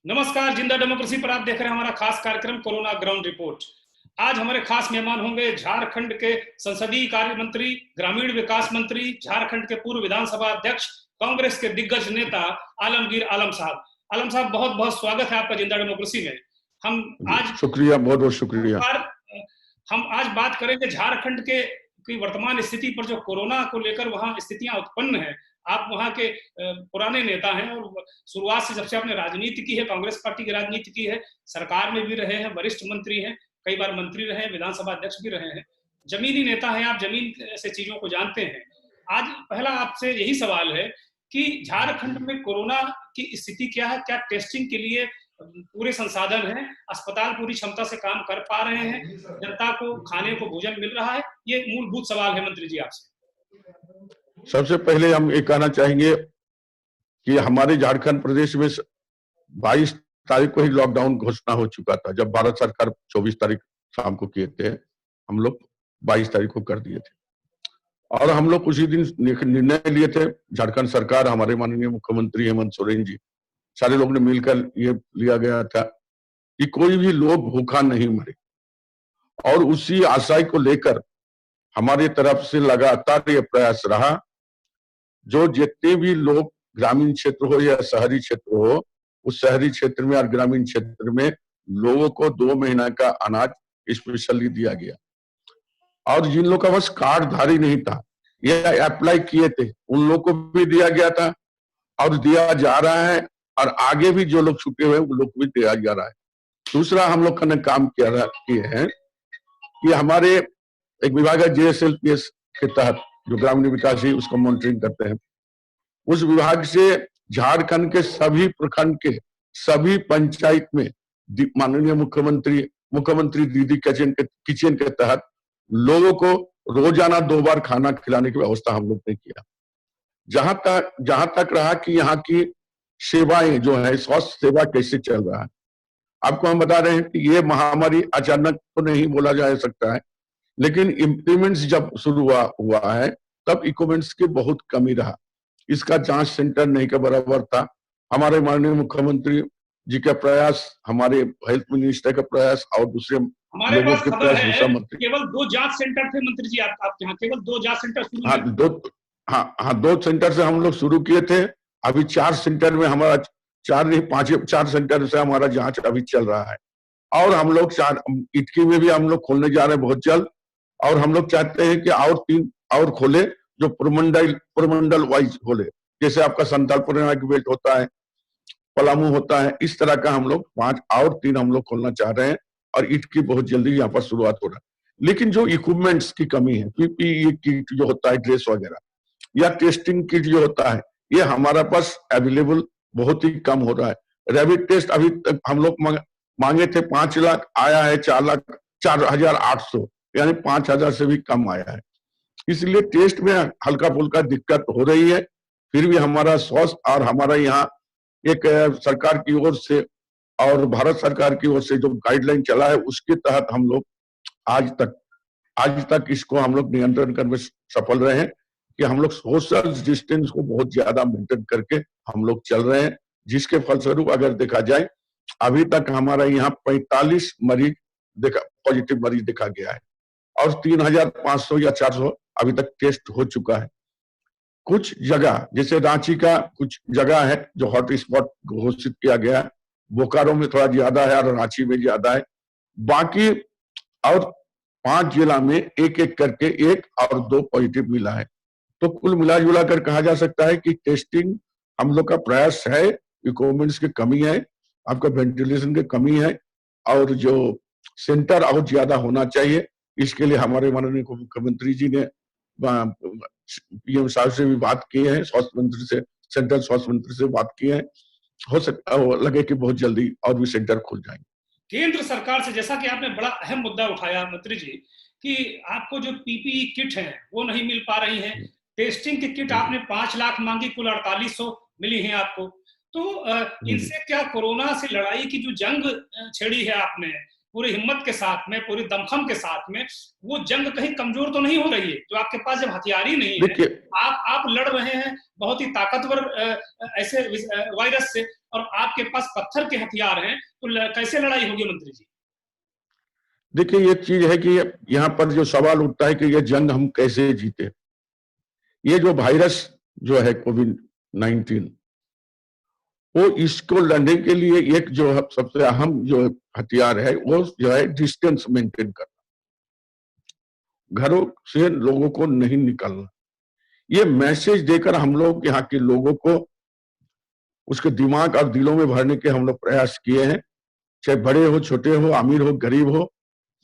नमस्कार, जिंदा डेमोक्रेसी पर आप देख रहे हैं हमारा खास कार्यक्रम कोरोना ग्राउंड रिपोर्ट। आज हमारे खास मेहमान होंगे झारखंड के संसदीय कार्य मंत्री, ग्रामीण विकास मंत्री, झारखंड के पूर्व विधानसभा अध्यक्ष, कांग्रेस के दिग्गज नेता आलमगीर आलम साहब। आलम साहब, बहुत बहुत स्वागत है आपका जिंदा डेमोक्रेसी में। हम आज शुक्रिया, बहुत बहुत शुक्रिया। हम आज बात करेंगे झारखंड के की वर्तमान स्थिति पर, जो कोरोना को लेकर वहां स्थितियां उत्पन्न है। आप वहां के पुराने नेता हैं और शुरुआत से जब से आपने राजनीति की है, कांग्रेस पार्टी की राजनीति की है, सरकार में भी रहे हैं, वरिष्ठ मंत्री हैं, कई बार मंत्री रहे हैं, विधानसभा अध्यक्ष भी रहे हैं, जमीनी नेता हैं, आप जमीन से चीजों को जानते हैं। आज पहला आपसे यही सवाल है कि झारखंड में कोरोना की स्थिति क्या है? क्या टेस्टिंग के लिए पूरे संसाधन हैं? अस्पताल पूरी क्षमता से काम कर पा रहे हैं? जनता को खाने को भोजन मिल रहा है? ये मूलभूत सवाल है मंत्री जी आपसे। सबसे पहले हम ये कहना चाहेंगे कि हमारे झारखंड प्रदेश में 22 तारीख को ही लॉकडाउन घोषणा हो चुका था। जब भारत सरकार 24 तारीख शाम को किए थे, हम लोग 22 तारीख को कर दिए थे और हम लोग उसी दिन निर्णय लिए थे। झारखंड सरकार, हमारे माननीय मुख्यमंत्री हेमंत सोरेन जी, सारे लोग ने मिलकर ये लिया गया था कि कोई भी लोग भूखा नहीं मरे, और उसी आशय को लेकर हमारी तरफ से लगातार ये प्रयास रहा। जो जितने भी लोग ग्रामीण क्षेत्र हो या शहरी क्षेत्र हो, उस शहरी क्षेत्र में और ग्रामीण क्षेत्र में लोगों को 2 महीना का अनाज स्पेशली दिया गया। और जिन लोगों का बस कार्डधारी नहीं था या अप्लाई किए थे, उन लोगों को भी दिया गया था और दिया जा रहा है, और आगे भी जो लोग छूटे हुए हैं उन लोग को भी दिया जा रहा है। दूसरा हम लोग ने काम किए हैं कि हमारे एक विभाग है JSLPS के तहत, जो ग्रामीण विकास ही उसको मॉनिटरिंग करते हैं। उस विभाग से झारखंड के सभी प्रखंड के सभी पंचायत में माननीय मुख्यमंत्री दीदी किचन के तहत लोगों को रोजाना 2 बार खाना खिलाने की व्यवस्था हम लोग ने किया। जहां तक रहा कि यहाँ की सेवाएं जो है, स्वास्थ्य सेवा कैसे चल रहा है, आपको हम बता रहे हैं कि ये महामारी अचानक तो नहीं बोला जा सकता है, लेकिन इम्प्लीमेंट्स जब शुरू हुआ है तब इक्विपमेंट्स की बहुत कमी रहा। इसका जांच सेंटर नहीं के बराबर था। हमारे माननीय मुख्यमंत्री जी का प्रयास, हमारे हेल्थ मिनिस्टर का प्रयास और दूसरे हमारे लोगों पास के खबर प्रयास, है केवल 2 जांच सेंटर थे मंत्री जी आपके यहाँ, केवल 2 जांच सेंटर शुरू हाँ, 2 सेंटर से हम लोग शुरू किए थे। अभी 4 सेंटर में हमारा 4 नहीं 4 सेंटर से हमारा जांच अभी चल रहा है, और हम लोग 4 इटकी में भी हम लोग खोलने जा रहे हैं बहुत जल्द। और हम लोग चाहते हैं कि और 3 और खोले, जो प्रमंडल वाइज खोले, जैसे आपका संतालपुर बेल्ट होता है, पलामू होता है, इस तरह का हम लोग 5 और 3 हम लोग खोलना चाह रहे हैं, और इटकी बहुत जल्दी यहाँ पर शुरुआत हो रहा है। लेकिन जो इक्विपमेंट्स की कमी है, PPE किट जो होता है, ड्रेस वगैरह, या टेस्टिंग किट जो होता है, ये हमारा पास अवेलेबल बहुत ही कम हो रहा है। रैपिड टेस्ट अभी तक हम लोग मांगे थे 5 लाख, आया है 4,800, यानी 5,000 से भी कम आया है। इसलिए टेस्ट में हल्का फुल्का दिक्कत हो रही है। फिर भी हमारा स्वास्थ्य और हमारा यहाँ एक सरकार की ओर से और भारत सरकार की ओर से जो गाइडलाइन चला है, उसके तहत हम लोग आज तक इसको हम लोग नियंत्रण करने में सफल रहे हैं कि हम लोग सोशल डिस्टेंस को बहुत ज्यादा मेंटेन करके हम लोग चल रहे हैं, जिसके फलस्वरूप अगर देखा जाए, अभी तक हमारा यहाँ 45 पॉजिटिव मरीज देखा गया है, और 3,500 या 400 अभी तक टेस्ट हो चुका है। कुछ जगह जैसे रांची का कुछ जगह है जो हॉट स्पॉट घोषित किया गया है, बोकारो में थोड़ा ज्यादा है और रांची में ज्यादा है। बाकी और 5 जिला में एक एक करके 1 और 2 पॉजिटिव मिला है। तो कुल मिला जुला कर कहा जा सकता है कि टेस्टिंग हम लोग का प्रयास है, इक्विपमेंट्स की कमी है, आपका वेंटिलेशन की कमी है, और जो सेंटर और ज्यादा होना चाहिए, इसके लिए हमारे माननीय मुख्यमंत्री जी ने PM साहब से भी बात की है, स्वास्थ्य मंत्री से, सेंट्रल स्वास्थ्य मंत्री से बात की है। हो सकता लगे कि बहुत जल्दी और भी सेंटर खुल जाएंगे। केंद्र सरकार से, जैसा कि आपने बड़ा अहम मुद्दा उठाया मंत्री जी, कि आपको जो PPE किट है वो नहीं मिल पा रही है। टेस्टिंग की किट आपने 5 लाख मांगी, कुल 4,800 मिली है आपको। तो इनसे क्या कोरोना से लड़ाई की जो जंग छेड़ी है आपने, पूरी हिम्मत के साथ में, पूरी दमखम के साथ में, वो जंग कहीं कमजोर तो नहीं हो रही है? तो आपके पास जब हथियार ही नहीं है, आप लड़ रहे हैं बहुत ही ताकतवर ऐसे वायरस से, और आपके पास पत्थर के हथियार हैं, तो कैसे लड़ाई होगी मंत्री जी? देखिए, ये चीज है कि यहाँ पर जो सवाल उठता है कि ये जंग हम कैसे जीते। ये जो वायरस जो है कोविड-19, वो इसको लड़ने के लिए एक जो सबसे अहम जो हथियार है वो जो है डिस्टेंस मेंटेन करना, घरों से लोगों को नहीं निकलना। ये मैसेज देकर हम लोग यहाँ के लोगों को उसके दिमाग और दिलों में भरने के हम लोग प्रयास किए हैं। चाहे बड़े हो, छोटे हो, अमीर हो, गरीब हो,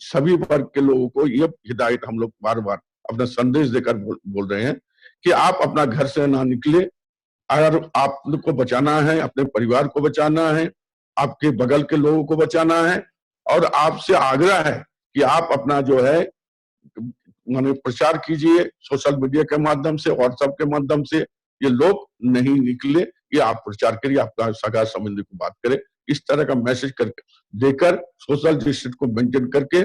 सभी वर्ग के लोगों को ये हिदायत हम लोग बार बार अपना संदेश देकर बोल रहे हैं कि आप अपना घर से ना निकले। अगर आपको बचाना है, अपने परिवार को बचाना है, आपके बगल के लोगों को बचाना है, और आपसे आग्रह है कि आप अपना जो है माने प्रचार कीजिए सोशल मीडिया के माध्यम से, व्हाट्सएप के माध्यम से। ये लोग नहीं निकले, ये आप प्रचार करिए, आपका सगा संबंधी को बात करें, इस तरह का मैसेज करके देकर सोशल डिस्टेंस को मेंटेन करके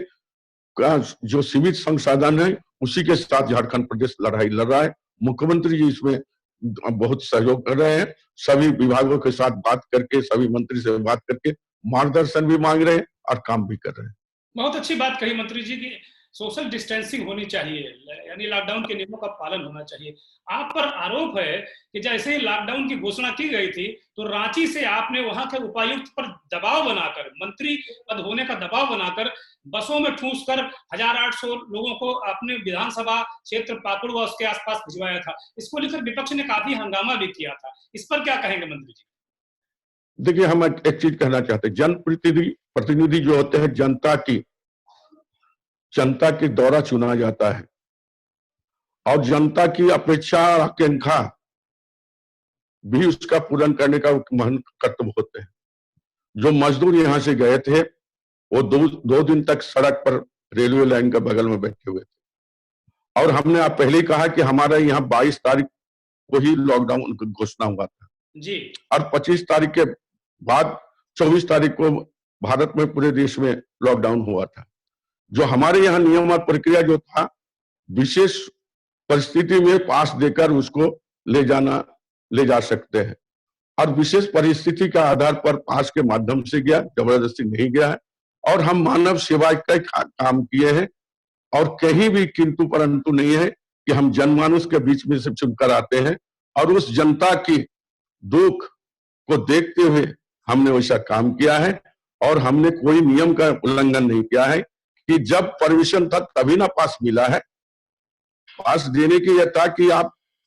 जो सीमित संसाधन है उसी के साथ झारखंड प्रदेश लड़ाई लड़ रहा है। मुख्यमंत्री जी इसमें बहुत सहयोग कर रहे हैं, सभी विभागों के साथ बात करके, सभी मंत्री से बात करके मार्गदर्शन भी मांग रहे हैं और काम भी कर रहे हैं। बहुत अच्छी बात कही मंत्री जी की सोशल डिस्टेंसिंग होनी चाहिए, यानी लॉकडाउन के नियमों का पालन होना चाहिए। आप पर आरोप है कि जैसे ही लॉकडाउन की घोषणा की गई थी तो रांची से आपने वहां के उपायुक्त पर दबाव बनाकर, मंत्री पद होने का दबाव बनाकर, बसों में ठूस कर 1800 लोगों को अपने विधानसभा क्षेत्र पाकुड़ व उसके आसपास भिजवाया था। इसको लेकर विपक्ष ने काफी हंगामा भी किया था, इस पर क्या कहेंगे मंत्री जी? देखिए, हम एक चीज कहना चाहते हैं, जनप्रतिनिधि जो होते हैं जनता के द्वारा चुना जाता है, और जनता की अपेक्षा और आकांक्षा भी उसका पूर्ण करने का महान कर्तव्य होते हैं। जो मजदूर यहाँ से गए थे वो दो दिन तक सड़क पर रेलवे लाइन के बगल में बैठे हुए थे, और हमने आप पहले ही कहा कि हमारा यहाँ 22 तारीख को ही लॉकडाउन घोषणा हुआ था जी, और 25 तारीख के बाद 24 तारीख को भारत में पूरे देश में लॉकडाउन हुआ था। जो हमारे यहाँ नियम और प्रक्रिया जो था, विशेष परिस्थिति में पास देकर उसको ले जा सकते हैं, और विशेष परिस्थिति का आधार पर पास के माध्यम से गया, जबरदस्ती नहीं गया है। और हम मानव सेवा का काम किए हैं, और कहीं भी किंतु परंतु नहीं है कि हम जनमानस के बीच में से चुनकर आते हैं, और उस जनता की दुख को देखते हुए हमने वैसा काम किया है, और हमने कोई नियम का उल्लंघन नहीं किया है कि जब परमिशन था तभी ना पास मिला है। पास देने की यह था कि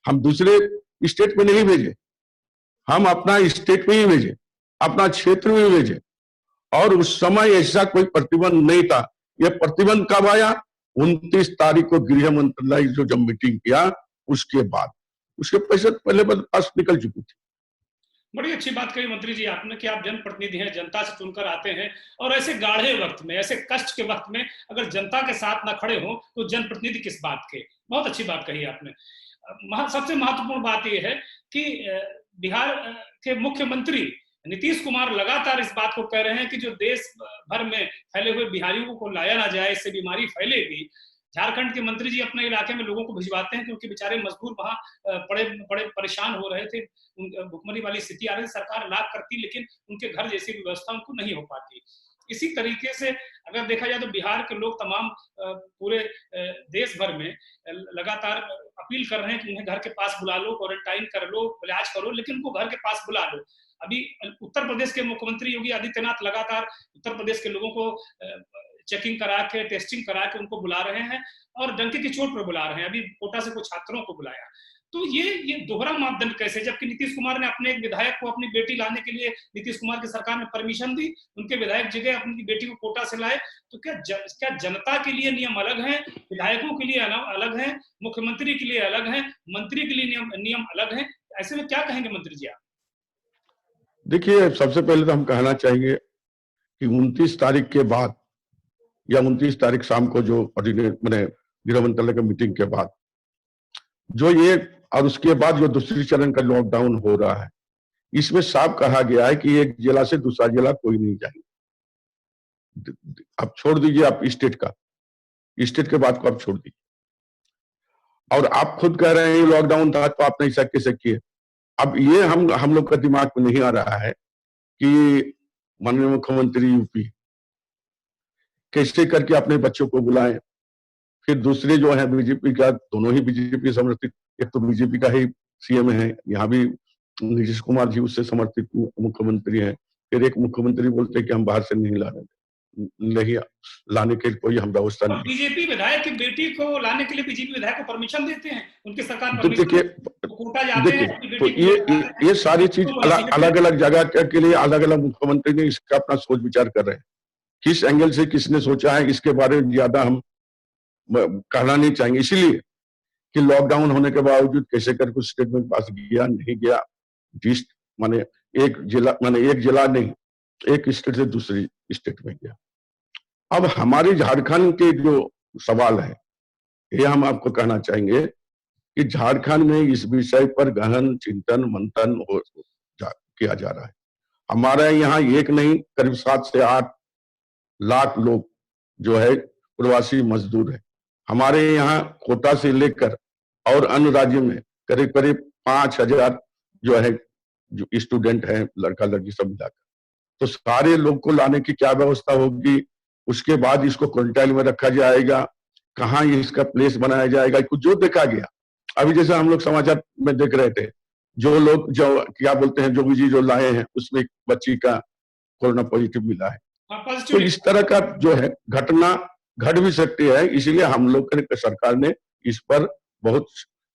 हम दूसरे स्टेट में नहीं भेजे, हम अपना स्टेट में ही भेजे, अपना क्षेत्र में ही भेजे, और उस समय ऐसा कोई प्रतिबंध नहीं था। यह प्रतिबंध कब आया? 29 तारीख को गृह मंत्रालय जो जब मीटिंग किया उसके बाद, उसके पहले पास निकल चुकी थी। बड़ी अच्छी बात कही मंत्री जी आपने कि आप जनप्रतिनिधि हैं, जनता से चुनकर आते हैं, और ऐसे गाढ़े वक्त में, ऐसे कष्ट के वक्त में अगर जनता के साथ ना खड़े हो तो जनप्रतिनिधि किस बात के? बहुत अच्छी बात कही आपने। सबसे महत्वपूर्ण बात यह है कि बिहार के मुख्यमंत्री नीतीश कुमार लगातार इस बात को कह रहे हैं कि जो देश भर में फैले हुए बिहारियों को लाया ना जाए, इससे बीमारी फैलेगी। झारखंड के मंत्री जी अपने इलाके में लोगों को भिजवाते हैं क्योंकि बेचारे मजदूर वहां बड़े परेशान हो रहे थे, भुखमरी वाली स्थिति आ रही, सरकार लाभ करती लेकिन उनके घर जैसी व्यवस्था उनको नहीं हो पाती। इसी तरीके से अगर देखा जाए तो बिहार के लोग तमाम पूरे देश भर में लगातार अपील कर रहे हैं कि उन्हें घर के पास बुला लो, क्वारंटाइन कर लो, इलाज करो, लेकिन उनको घर के पास बुला लो। अभी उत्तर प्रदेश के मुख्यमंत्री योगी आदित्यनाथ लगातार उत्तर प्रदेश के लोगों को चेकिंग करा के, टेस्टिंग करा के उनको बुला रहे हैं, और डंके की चोट पर बुला रहे हैं। अभी कोटा से कुछ छात्रों को बुलाया। तो ये दोहरा मापदंड कैसे? जबकि नीतीश कुमार ने अपने एक विधायक को अपनी बेटी लाने के लिए, नीतीश कुमार की सरकार ने परमिशन दी, उनके विधायक जगह अपनी बेटी को कोटा से लाए। तो क्या जनता के लिए नियम अलग हैं, विधायकों के लिए अलग हैं, मुख्यमंत्री के लिए अलग हैं, मंत्री के लिए नियम अलग हैं? ऐसे में क्या कहेंगे मंत्री जी आप? देखिए, सबसे पहले तो हम कहना चाहेंगे कि 29 तारीख के बाद या 29 तारीख शाम को जो मैंने गृह मंत्रालय की मीटिंग के बाद जो ये, और उसके बाद जो दूसरी चरण का लॉकडाउन हो रहा है, इसमें साफ कहा गया है कि एक जिला से दूसरा जिला कोई नहीं जाएगा। आप छोड़ दीजिए, आप स्टेट के बात को आप छोड़ दीजिए। और आप खुद कह रहे हैं लॉकडाउन था तो आपने ऐसा कैसे किए। अब ये हम लोग का दिमाग में नहीं आ रहा है कि माननीय मुख्यमंत्री यूपी कैसे करके अपने बच्चों को बुलाएं। फिर दूसरे जो है बीजेपी का, दोनों ही बीजेपी समर्थित, एक तो बीजेपी का ही सीएम है, यहाँ भी नीतीश कुमार जी उससे समर्थित मुख्यमंत्री हैं। फिर एक मुख्यमंत्री बोलते हैं कि हम बाहर से नहीं लाने के कोई हम व्यवस्था और नहीं। बीजेपी विधायक की बेटी को लाने के लिए बीजेपी विधायक को परमिशन देते हैं, उनकी सरकार तो परमिशन, कोटा जाते हैं, अपनी तो बेटी को ये सारी चीज अलग अलग जगह के लिए अलग अलग मुख्यमंत्री ने इसका अपना सोच विचार कर रहे हैं। किस एंगल से किसने सोचा है इसके बारे में ज्यादा हम कहना नहीं चाहेंगे। इसीलिए कि लॉकडाउन होने के बावजूद कैसे कर कुछ स्टेटमेंट पास गया नहीं गया, जिस माने एक जिला नहीं, एक स्टेट से दूसरी स्टेट में गया। अब हमारे झारखंड के जो सवाल है, ये हम आपको कहना चाहेंगे कि झारखंड में इस विषय पर गहन चिंतन मंथन किया जा रहा है। हमारे यहाँ एक नहीं, करीब 7 से 8 लाख लोग जो है प्रवासी मजदूर है। हमारे यहाँ कोटा से लेकर और अन्य राज्यों में करीब करीब 5,000 जो है जो स्टूडेंट हैं, लड़का लड़की सब मिलाकर। तो सारे लोग को लाने की क्या व्यवस्था होगी, उसके बाद इसको क्वारंटाइन में रखा जाएगा, कहाँ इसका प्लेस बनाया जाएगा, कुछ जो देखा गया। अभी जैसे हम लोग समाचार में देख रहे थे, जो लोग जो क्या बोलते हैं जोगी जी जो लाए हैं, उसमें एक बच्ची का कोरोना पॉजिटिव मिला है। तो इस तरह का जो है घटना घट भी सकती है। इसीलिए हम लोग सरकार ने इस पर बहुत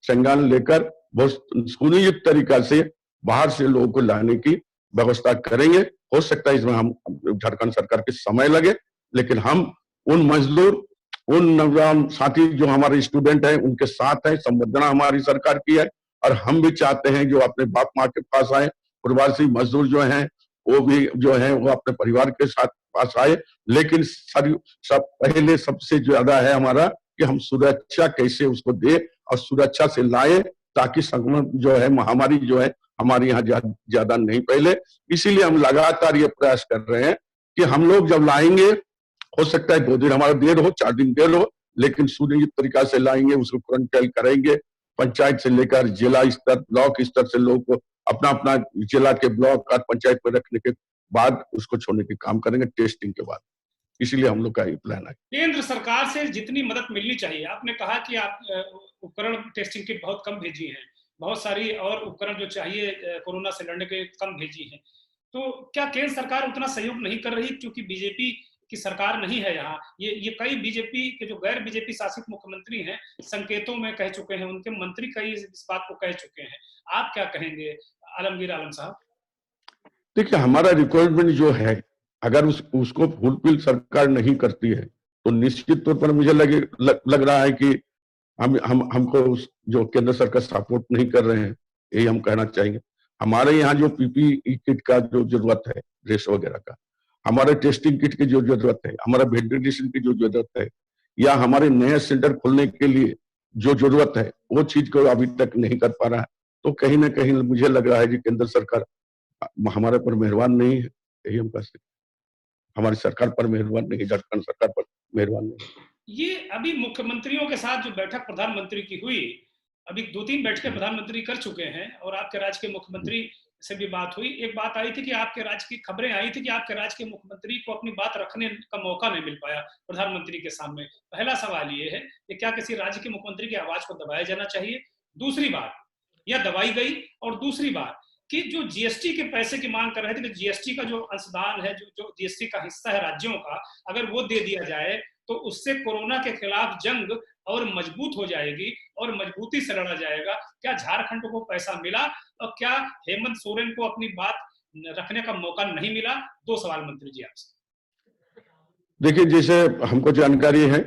संज्ञान लेकर बहुत सुनियोजित तरीका से बाहर से लोगों को लाने की व्यवस्था करेंगे। हो सकता है इसमें हम झारखंड सरकार के समय लगे, लेकिन हम उन मजदूर, उन नौजवान साथी जो हमारे स्टूडेंट हैं उनके साथ हैं। संवेदना हमारी सरकार की है और हम भी चाहते हैं जो अपने बाप माँ के पास आए, प्रवासी मजदूर जो हैं वो भी जो है वो अपने परिवार के साथ पास आए। लेकिन सब पहले सबसे ज्यादा है हमारा कि हम सुरक्षा कैसे उसको दे और सुरक्षा से लाए, ताकि संक्रमण जो है, महामारी जो है हमारे यहाँ ज्यादा नहीं फैले। इसीलिए हम लगातार ये प्रयास कर रहे हैं कि हम लोग जब लाएंगे, हो सकता है 2 दिन हमारा देर हो, 4 दिन देर हो, लेकिन सुनियोजित तरीका से लाएंगे, उसको क्वारंटाइन करेंगे। पंचायत से लेकर जिला स्तर, ब्लॉक स्तर से लोगों को अपना अपना जिला के ब्लॉक और पंचायत में रखने के बाद उसको छोड़ने के काम करेंगे टेस्टिंग के बाद। इसीलिए हम लोग का ये प्लान है। केंद्र सरकार से जितनी मदद मिलनी चाहिए, आपने कहा कि आप उपकरण टेस्टिंग किट बहुत कम भेजी हैं, बहुत सारी और उपकरण जो चाहिए कोरोना से लड़ने के कम भेजी हैं, तो क्या केंद्र सरकार उतना सहयोग नहीं कर रही क्योंकि बीजेपी की सरकार नहीं है यहाँ? ये कई बीजेपी के जो गैर बीजेपी शासित मुख्यमंत्री हैं संकेतों में कह चुके हैं, उनके मंत्री कई इस बात को कह चुके हैं। आप क्या कहेंगे आलमगीर आलम साहब? देखिए, हमारा रिक्वायरमेंट जो है, अगर उसको फुलफिल सरकार नहीं करती है तो निश्चित तौर पर मुझे लग रहा है कि हमको जो केंद्र सरकार सपोर्ट नहीं कर रहे हैं, यही हम कहना चाहेंगे। हमारे यहाँ जो पीपीई किट का जो जरूरत है, ड्रेस वगैरह का, हमारे टेस्टिंग किट की जो जरूरत है, हमारा वेंटिलेशन की जो जरूरत है, या हमारे नए सेंटर खोलने के लिए जो जरूरत है, वो चीज को अभी तक नहीं कर पा रहा है। तो कहीं ना कहीं मुझे लग रहा है कि केंद्र सरकार हमारे पर मेहरबान नहीं है, यही हम कह सकते। हमारी सरकार पर मेहरबान नहीं, झारखंड सरकार पर मेहरबान नहीं। ये अभी मुख्यमंत्रियों के साथ जो बैठक प्रधानमंत्री की हुई, अभी 2-3 बैठकें प्रधानमंत्री कर चुके हैं और आपके राज्य के मुख्यमंत्री से भी बात हुई। एक बात आई थी कि आपके राज्य की खबरें आई थी कि आपके राज्य के मुख्यमंत्री को अपनी बात रखने का मौका नहीं मिल पाया प्रधानमंत्री के सामने। पहला सवाल ये है कि क्या किसी राज्य के मुख्यमंत्री की आवाज को दबाया जाना चाहिए? दूसरी बात, यह दबाई गई? और दूसरी बात कि जो जीएसटी के पैसे की मांग कर रहे थे कि जीएसटी का जो अंशदान है, जो जीएसटी का हिस्सा है राज्यों का, अगर वो दे दिया जाए तो उससे कोरोना के खिलाफ जंग और मजबूत हो जाएगी और मजबूती से लड़ा जाएगा। क्या झारखंड को पैसा मिला और क्या हेमंत सोरेन को अपनी बात रखने का मौका नहीं मिला? 2 सवाल मंत्री जी आपसे। देखिए, जैसे हमको जानकारी है,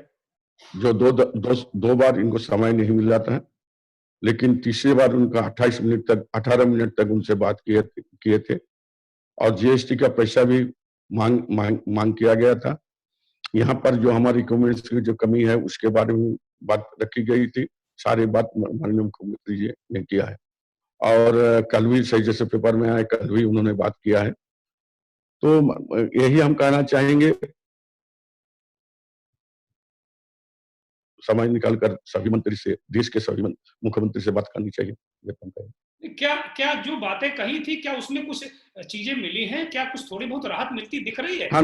जो दो बार इनको समय नहीं मिल रहा था, लेकिन तीसरी बार उनका 18 मिनट तक उनसे बात किए थे और जीएसटी का पैसा भी मांग किया गया था। यहाँ पर जो हमारी रिक्वायरमेंट्स की जो कमी है उसके बारे में बात रखी गई थी। सारी बात माननीय मुख्यमंत्री जी ने किया है और कल भी सही जैसे पेपर में आए, कल भी उन्होंने बात किया है। तो यही हम कहना चाहेंगे समय निकालकर सभी मंत्री से, देश के सभी मुख्यमंत्री से बात करनी चाहिए। क्या क्या जो बातें कही थी, क्या उसमें कुछ चीजें मिली हैं? क्या कुछ थोड़ी बहुत राहत मिलती दिख रही है? हाँ,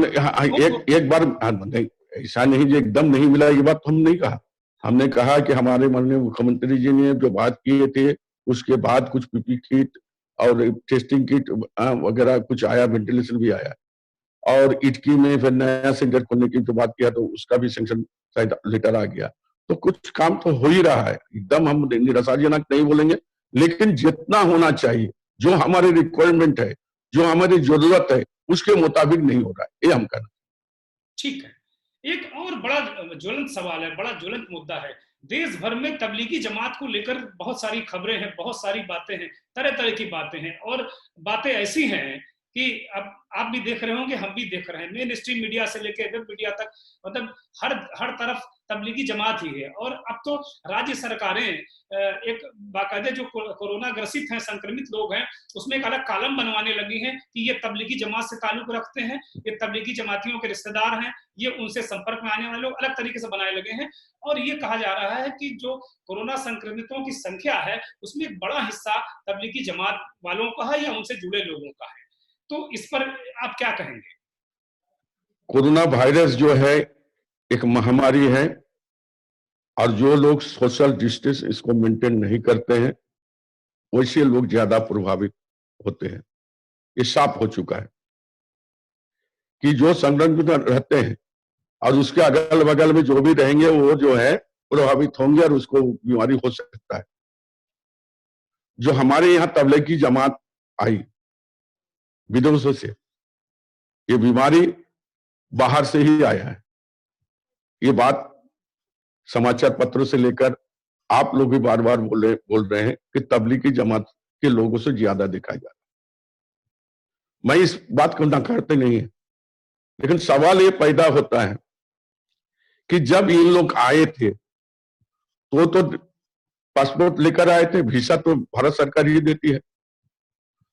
एक बार नहीं, ऐसा नहीं जो एकदम नहीं मिला, ये बात हम नहीं कहा। हमने कहा कि हमारे माननीय मुख्यमंत्री जी ने जो बात किए थे, उसके बाद कुछ पीपी किट और टेस्टिंग किट वगैरह कुछ आया, वेंटिलेशन भी आया, और इटकी में फिर नया सेंटर खोलने की जो बात किया तो उसका भी सैंक्शन शायद लेटर आ गया। तो कुछ काम तो हो ही रहा है, एकदम हम निराशाजनक नहीं बोलेंगे, लेकिन जितना होना चाहिए, जो हमारी रिक्वायरमेंट है, जो हमारी जरूरत है, उसके मुताबिक नहीं हो रहा है, ये हम कहना। ठीक है, एक और बड़ा ज्वलंत सवाल है, बड़ा ज्वलंत मुद्दा है। देश भर में तबलीगी जमात को लेकर बहुत सारी खबरें हैं, बहुत सारी बातें हैं, तरह तरह की बातें हैं, और बातें ऐसी हैं कि अब आप भी देख रहे होंगे, हम भी देख रहे हैं, मेन स्ट्रीम मीडिया से लेकर वेब मीडिया तक, मतलब हर तरफ तबलीगी जमात ही है। और अब तो राज्य सरकारें एक बाकायदे जो कोरोना ग्रसित हैं, संक्रमित लोग हैं, उसमें एक अलग कॉलम बनवाने लगी हैं कि ये तबलीगी जमात से ताल्लुक रखते हैं, ये तबलीगी जमातियों के रिश्तेदार हैं, ये उनसे संपर्क में आने वाले लोग, अलग तरीके से बनाए लगे हैं। और ये कहा जा रहा है कि जो कोरोना संक्रमितों की संख्या है, उसमें एक बड़ा हिस्सा तबलीगी जमात वालों का है या उनसे जुड़े लोगों का है। तो इस पर आप क्या कहेंगे? कोरोना वायरस जो है एक महामारी है, और जो लोग सोशल डिस्टेंस इसको मेंटेन नहीं करते हैं, वैसे लोग ज्यादा प्रभावित होते हैं। ये साफ हो चुका है कि जो संक्रमित रहते हैं और उसके अगल बगल में जो भी रहेंगे, वो जो है प्रभावित होंगे और उसको बीमारी हो सकता है। जो हमारे यहाँ तबलीगी जमात आई विदेशों से, ये बीमारी बाहर से ही आया है। ये बात समाचार पत्रों से लेकर आप लोग भी बार बार बोल रहे हैं कि तबलीगी जमात के लोगों से ज्यादा देखा जा रहा है। मैं इस बात को नकारते नहीं है, लेकिन सवाल ये पैदा होता है कि जब इन लोग आए थे तो पासपोर्ट लेकर आए थे, वीजा तो भारत सरकार ही देती है।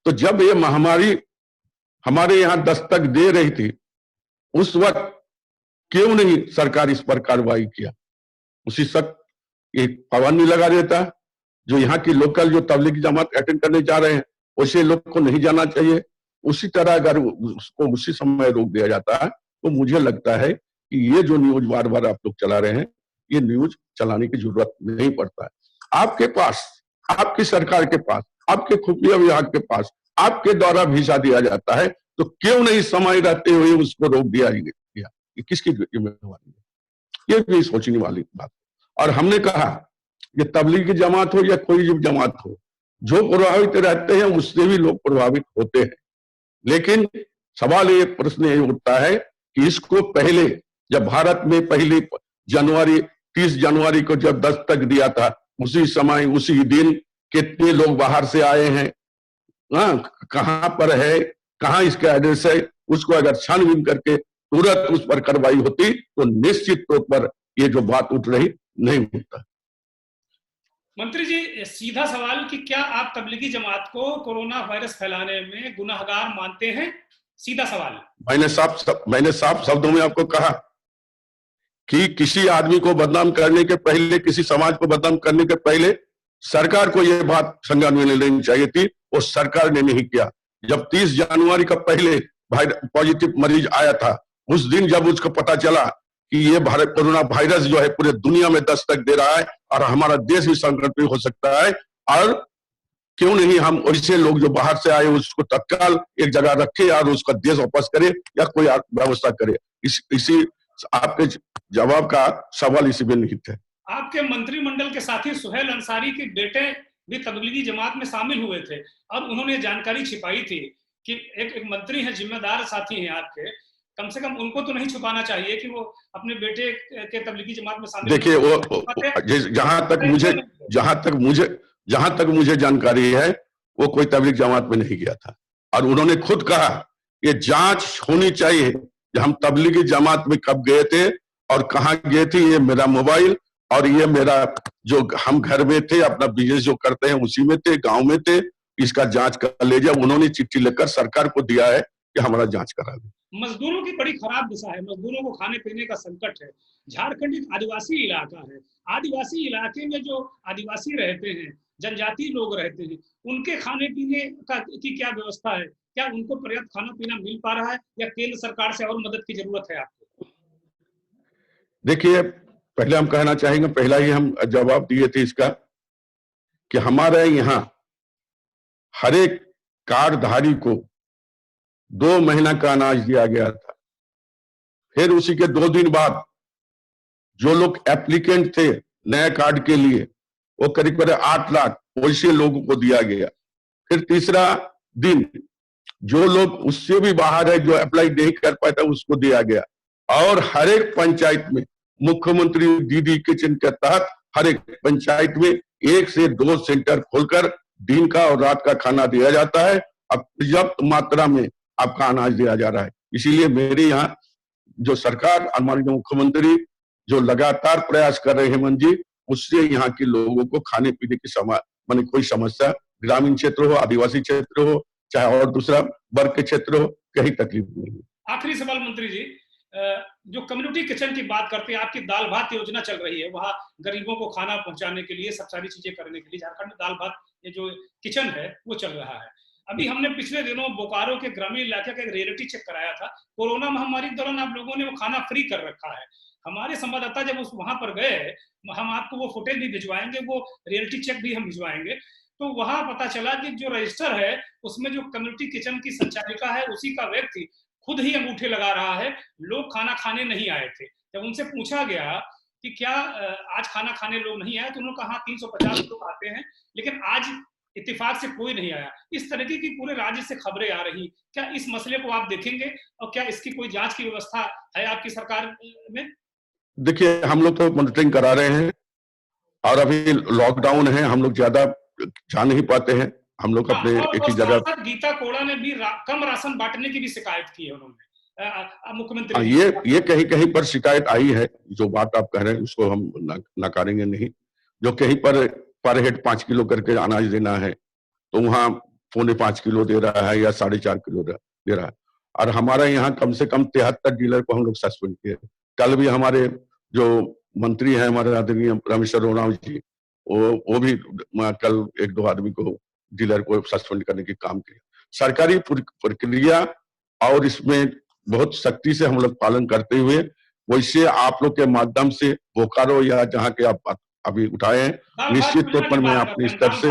तो जब ये महामारी हमारे यहां दस्तक दे रही थी, उस वक्त क्यों नहीं सरकार इस पर कार्रवाई किया? उसी वक्त एक पाबंदी लगा देता, जो यहाँ की लोकल जो तबलीगी जमात अटेंड करने जा रहे हैं, वैसे लोग को नहीं जाना चाहिए। उसी तरह अगर उसको उसी समय रोक दिया जाता है, तो मुझे लगता है कि ये जो न्यूज बार बार आप लोग चला रहे हैं, ये न्यूज चलाने की जरूरत नहीं पड़ता है। आपके पास, आपकी सरकार के पास, आपके खुफिया विभाग के पास आपके द्वारा वीजा दिया जाता है, तो क्यों नहीं समय रहते हुए उसको रोक दिया गया? ये किसकी जिम्मेदारी है? ये भी सोचने वाली बात। और हमने कहा ये तबलीगी जमात हो या कोई भी जमात हो, जो प्रभावित रहते हैं उससे भी लोग प्रभावित होते हैं। लेकिन सवाल ये, प्रश्न ये उठता है कि इसको पहले जब भारत में पहली 30 जनवरी को जब दस्तक दिया था, उसी समय उसी दिन कितने लोग बाहर से आए हैं, कहां पर है, कहां इसका एड्रेस है, उसको अगर छानबीन करके तुरंत उस पर कार्रवाई होती तो निश्चित तौर पर ये जो बात उठ रही नहीं उठता। मंत्री जी, सीधा सवाल कि क्या आप तबलीगी जमात को कोरोना वायरस फैलाने में गुनाहगार मानते हैं? सीधा सवाल। मैंने साफ शब्दों में आपको कहा कि किसी आदमी को बदनाम करने के पहले, किसी समाज को बदनाम करने के पहले सरकार को यह बात संज्ञान में लेनी चाहिए थी, और सरकार ने नहीं किया। जब 30 जनवरी का पहले पॉजिटिव मरीज आया था, उस दिन जब उसको पता चला कि ये कोरोना वायरस जो है पूरे दुनिया में दस्तक दे रहा है और हमारा देश भी संकट में हो सकता है, और क्यों नहीं हम ऐसे लोग जो बाहर से आए उसको तत्काल एक जगह रखे और उसका देश वापस करे या कोई व्यवस्था करे। इसी आपके जवाब का सवाल इसी में निहित है। आपके मंत्रिमंडल के साथी सुहेल अंसारी के बेटे भी तबलीगी जमात में शामिल हुए थे और उन्होंने जानकारी छिपाई थी कि एक मंत्री है, जिम्मेदार साथी हैं आपके, कम से कम उनको तो नहीं छुपाना चाहिए कि वो अपने बेटे के तबलीगी जमात में शामिल। देखिए, वो जहां तक मुझे जानकारी है, वो कोई तबलीग जमात में नहीं गया था, और उन्होंने खुद कहा ये जांच होनी चाहिए कि हम तबलीगी जमात में कब गए थे और कहां गए थे। ये मेरा मोबाइल और ये मेरा जो हम घर में थे, अपना बिजनेस जो करते हैं उसी में थे, गांव में थे, इसका जांच कर लीजिए। उन्होंने चिट्ठी लेकर सरकार को दिया है कि हमारा जांच करा दे। मजदूरों की बड़ी खराब दिशा है, मजदूरों को खाने पीने का संकट है। झारखंड एक आदिवासी इलाका है, आदिवासी इलाके में जो आदिवासी रहते हैं, जनजातीय लोग रहते हैं, उनके खाने पीने का की क्या व्यवस्था है? क्या उनको पर्याप्त खाना पीना मिल पा रहा है या केंद्र सरकार से और मदद की जरूरत है आपको? देखिए, पहले हम कहना चाहेंगे, पहला ही हम जवाब दिए थे इसका, कि हमारे यहाँ हर एक कार्डधारी को 2 महीना का अनाज दिया गया था। फिर उसी के 2 दिन बाद जो लोग एप्लीकेंट थे नए कार्ड के लिए, वो करीब करीब 8 लाख वैसे लोगों को दिया गया। फिर तीसरा दिन जो लोग उससे भी बाहर है, जो अप्लाई नहीं कर पाता, उसको दिया गया। और हर एक पंचायत में मुख्यमंत्री दीदी किचन के तहत हर एक पंचायत में 1 से 2 सेंटर खोलकर दिन का और रात का खाना दिया जाता है। अब पर्याप्त मात्रा में आपका अनाज दिया जा रहा है। इसीलिए मेरे यहाँ जो सरकार, हमारे जो मुख्यमंत्री जो लगातार प्रयास कर रहे हैं हेमंत जी, उससे यहाँ के लोगों को खाने पीने की माने कोई समस्या, ग्रामीण क्षेत्र हो, आदिवासी क्षेत्र हो, चाहे और दूसरा वर्ग के क्षेत्र हो, कहीं तकलीफ नहीं है। आखिरी सवाल मंत्री जी, जो कम्युनिटी किचन की बात करते हैं, आपकी दाल भात योजना चल रही है, वहाँ गरीबों को खाना पहुंचाने के लिए, सब सारी चीजें करने के लिए झारखंड में दाल भात ये जो किचन है वो चल रहा है। अभी हमने पिछले दिनों बोकारो के ग्रामीण इलाके का एक रियलिटी चेक कराया था। कोरोना महामारी के दौरान आप लोगों ने वो खाना फ्री कर रखा है। हमारे संवाददाता जब उस वहां पर गए, हम आपको वो फुटेज भी भिजवाएंगे, वो रियलिटी चेक भी हम भिजवाएंगे। तो वहां पता चला कि जो रजिस्टर है उसमें जो कम्युनिटी किचन की संचालिका है, उसी का व्यक्ति खुद ही अंगूठे लगा रहा है, लोग खाना खाने नहीं आए थे। जब उनसे पूछा गया कि क्या आज खाना खाने लोग नहीं आए, तो उन्होंने कहा 350 लोग आते हैं, लेकिन आज इत्तेफाक से कोई नहीं आया। इस तरीके की पूरे राज्य से खबरें आ रही, क्या इस मसले को आप देखेंगे और क्या इसकी कोई जांच की व्यवस्था है आपकी सरकार में? देखिए, हम लोग तो मॉनिटरिंग करा रहे हैं और अभी लॉकडाउन है, हम लोग ज्यादा जा नहीं पाते हैं। हम लोग अपने एक ही जगह। गीता कोड़ा ने भी कम राशन बांटने की भी शिकायत की है उन्होंने मुख्यमंत्री। ये कहीं कहीं पर शिकायत आई है। जो बात आप कह रहे हैं उसको हम नकारेंगे नहीं। जो कहीं पर हेड 5 किलो करके अनाज देना है, तो वहाँ 4.25 किलो दे रहा है या 4.5 किलो दे रहा है। और हमारे यहाँ कम से कम 73 डीलर को हम लोग सस्पेंड किए। कल भी हमारे जो मंत्री हैं, हमारे आदरणीय रामेश्वर उरांव जी, वो भी कल 1-2 आदमी को, डीलर को सस्पेंड करने की काम किया। सरकारी प्रक्रिया और इसमें बहुत सख्ती से हम लोग पालन करते हुए, वैसे आप लोग के माध्यम से बोकारो या जहाँ के आप अभी उठाए हैं, निश्चित तौर पर मैं अपने स्तर से,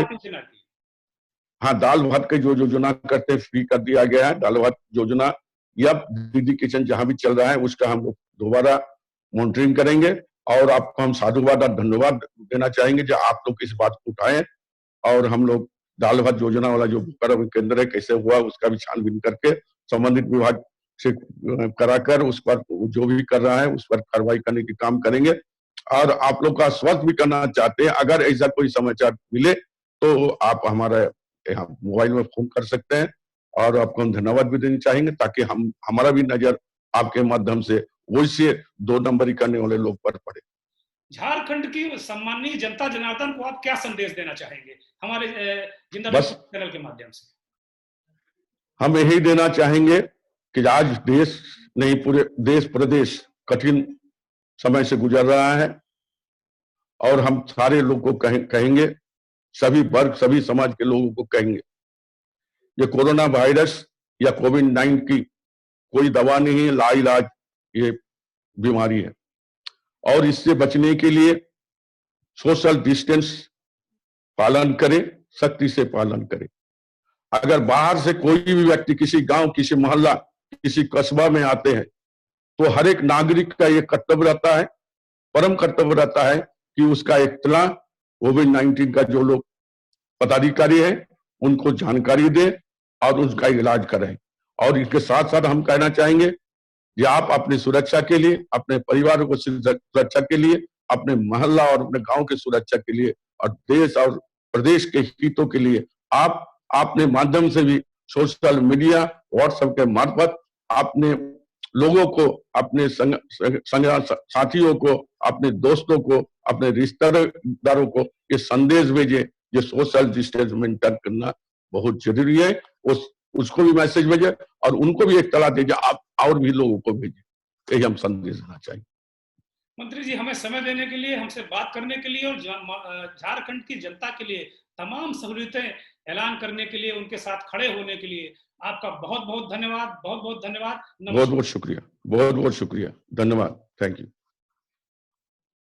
हाँ, दाल भात के जो योजना करते हैं फ्री कर दिया गया है। दाल भात योजना या दीदी किचन जहां भी चल रहा है, उसका हम लोग दोबारा मॉनिटरिंग करेंगे। और आपको हम साधुवाद और धन्यवाद देना चाहेंगे जो आप लोग इस बात को उठाए। और हम लोग दाल भात योजना वाला जो केंद्र है कैसे हुआ, उसका भी छानबीन करके संबंधित विभाग से कराकर उस पर जो भी कर रहा है उस पर कार्रवाई करने की काम करेंगे। और आप लोग का आश्वस्त भी करना चाहते हैं, अगर ऐसा कोई समाचार मिले तो आप हमारा यहाँ मोबाइल में फोन कर सकते हैं। और आपको हम धन्यवाद भी देना चाहेंगे, ताकि हमारा भी नजर आपके माध्यम से वैसे 2 नंबरी करने वाले लोग पर पड़े। झारखंड की सम्माननीय जनता जनार्दन को आप क्या संदेश देना चाहेंगे हमारे जिंदा चैनल के माध्यम से? हम यही देना चाहेंगे कि आज देश नहीं, पूरे देश प्रदेश कठिन समय से गुजर रहा है। और हम सारे लोगों को कहेंगे, सभी वर्ग, सभी समाज के लोगों को कहेंगे, ये कोरोना वायरस या कोविड-19 की कोई दवा नहीं है, लाइलाज ये बीमारी है। और इससे बचने के लिए सोशल डिस्टेंस पालन करें, सख्ती से पालन करें। अगर बाहर से कोई भी व्यक्ति किसी गांव, किसी मोहल्ला, किसी कस्बा में आते हैं, तो हर एक नागरिक का ये कर्तव्य रहता है, परम कर्तव्य रहता है कि उसका इत्तला कोविड-19 का जो लोग पदाधिकारी है उनको जानकारी दें और उसका इलाज करें। और इसके साथ साथ हम कहना चाहेंगे कि आप अपनी सुरक्षा के लिए, अपने परिवार को सुरक्षा के लिए, अपने मोहल्ला और अपने गांव की सुरक्षा के लिए और देश और प्रदेश के हितों के लिए आप अपने माध्यम से भी सोशल मीडिया, व्हाट्सएप के मार्फत अपने लोगों को, अपने साथियों को, अपने दोस्तों को, अपने रिश्तेदारों को ये संदेश भेजें, ये सोशल डिस्टेंस मेंटेन करना बहुत जरूरी है। उस उसको भी मैसेज भेजे और उनको भी एक तला दीजिए, आप और भी लोगों को भेजिए, यही हम संदेश देना चाहिए। मंत्री जी, हमें समय देने के लिए, हमसे बात करने के लिए और झारखंड की जनता के लिए तमाम सहूलियतें ऐलान करने के लिए, उनके साथ खड़े होने के लिए आपका बहुत बहुत धन्यवाद, बहुत बहुत धन्यवाद। बहुत बहुत शुक्रिया, बहुत बहुत शुक्रिया, धन्यवाद, थैंक यू।